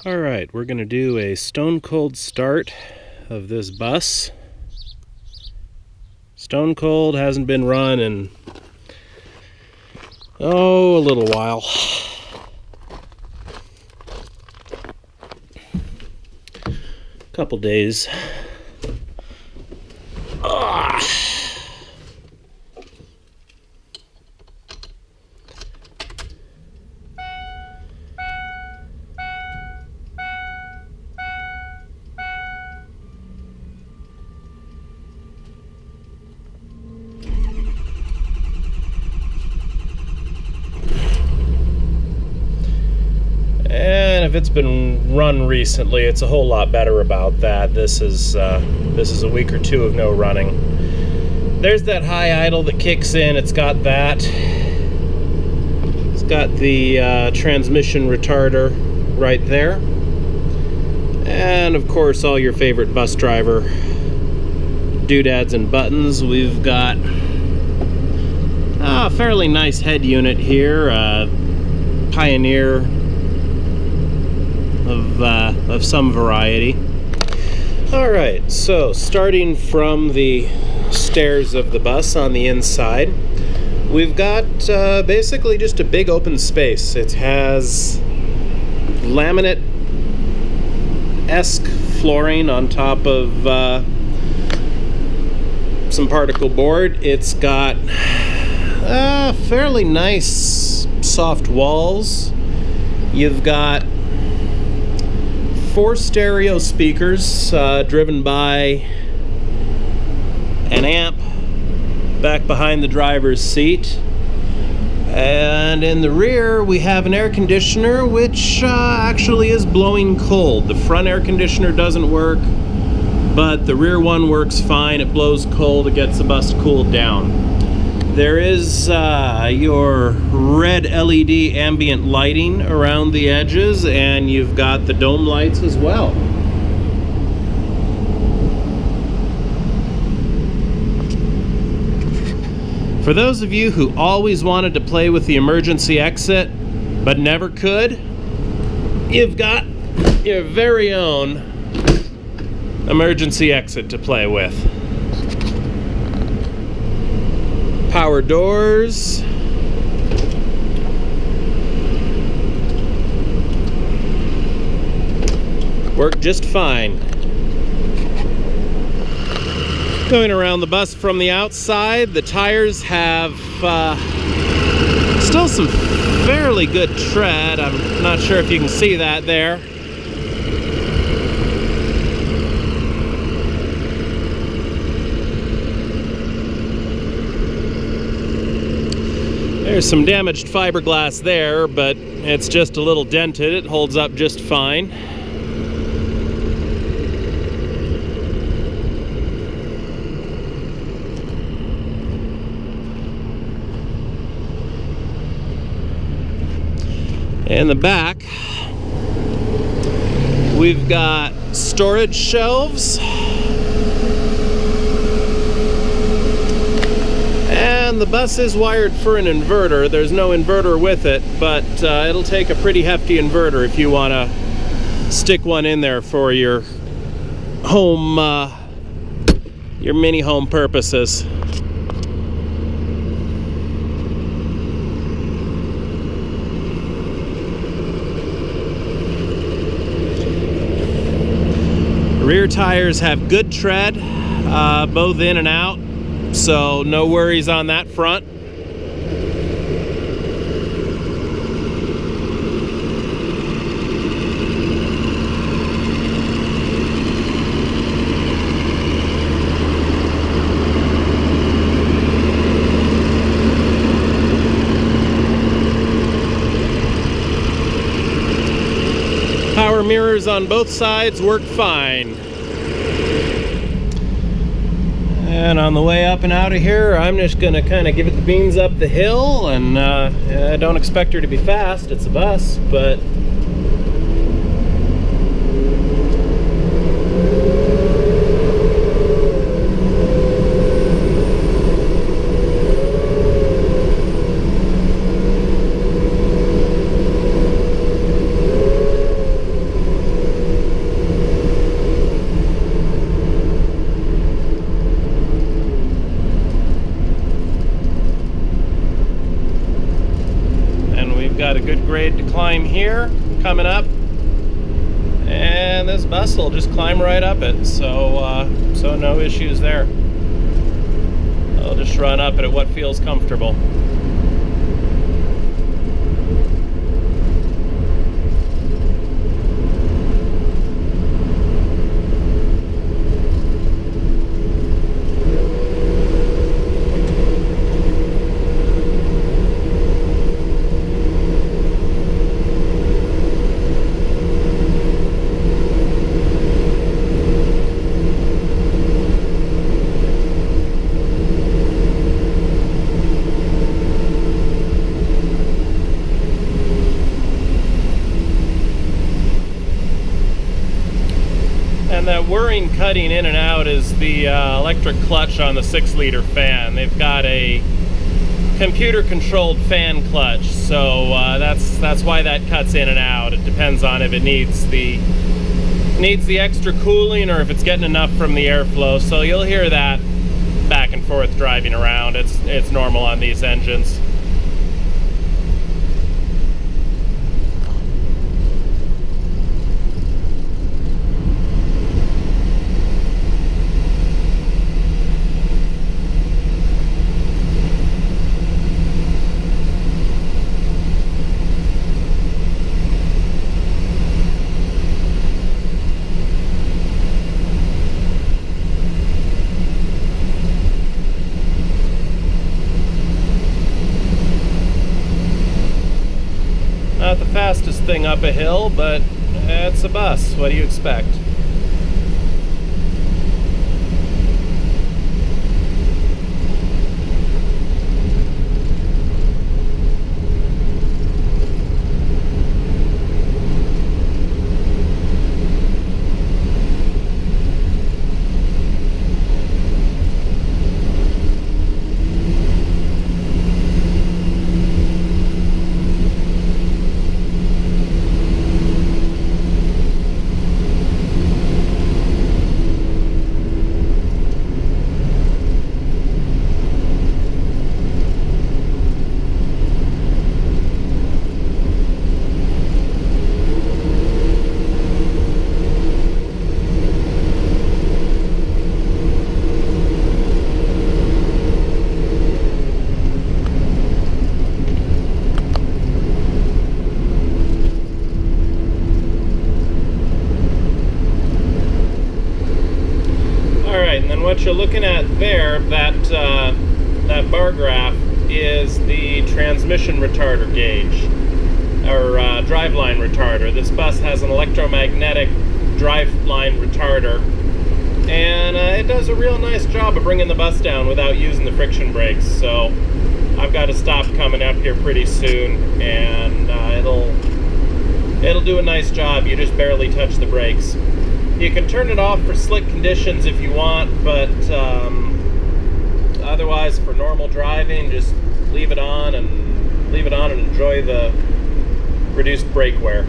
Alright, we're going to do a stone cold start of this bus. Stone cold, hasn't been run in, a little while. Couple days. And if it's been run recently, it's a whole lot better about that. This is a week or two of no running. There's that high idle that kicks in. It's got that. It's got the transmission retarder right there. And of course, all your favorite bus driver doodads and buttons. We've got a fairly nice head unit here, Pioneer of some variety. Alright, so starting from the stairs of the bus on the inside, we've got basically just a big open space. It has laminate-esque flooring on top of some particle board. It's got fairly nice soft walls. You've got 4 stereo speakers driven by an amp back behind the driver's seat. And in the rear we have an air conditioner which actually is blowing cold. The front air conditioner doesn't work, but the rear one works fine. It blows cold, it gets the bus cooled down. There is your red LED ambient lighting around the edges, and you've got the dome lights as well. For those of you who always wanted to play with the emergency exit but never could, you've got your very own emergency exit to play with. Power doors. Work just fine. Going around the bus from the outside, the tires have still some fairly good tread. I'm not sure if you can see that there. There's some damaged fiberglass there, but it's just a little dented. It holds up just fine. In the back, we've got storage shelves. And the bus is wired for an inverter. There's no inverter with it, but it'll take a pretty hefty inverter if you want to stick one in there for your home, your mini home purposes. Rear tires have good tread, both in and out. So no worries on that front. Power mirrors on both sides work fine. And on the way up and out of here, I'm just gonna kind of give it the beans up the hill, and I don't expect her to be fast, it's a bus, but We've got a good grade to climb here coming up, and this bus will just climb right up it, so no issues there. I'll just run up it at what feels comfortable. And that whirring cutting in and out is the electric clutch on the 6-liter fan. They've got a computer-controlled fan clutch, so that's why that cuts in and out. It depends on if it needs the extra cooling or if it's getting enough from the airflow. So you'll hear that back and forth driving around. It's normal on these engines. Not the fastest thing up a hill, but it's a bus. What do you expect? And then what you're looking at there, that bar graph, is the transmission retarder gauge, or driveline retarder. This bus has an electromagnetic driveline retarder, and it does a real nice job of bringing the bus down without using the friction brakes. So I've got to stop coming up here pretty soon, and it'll do a nice job. You just barely touch the brakes. You can turn it off for slick conditions if you want, but otherwise for normal driving, just leave it on and enjoy the reduced brake wear.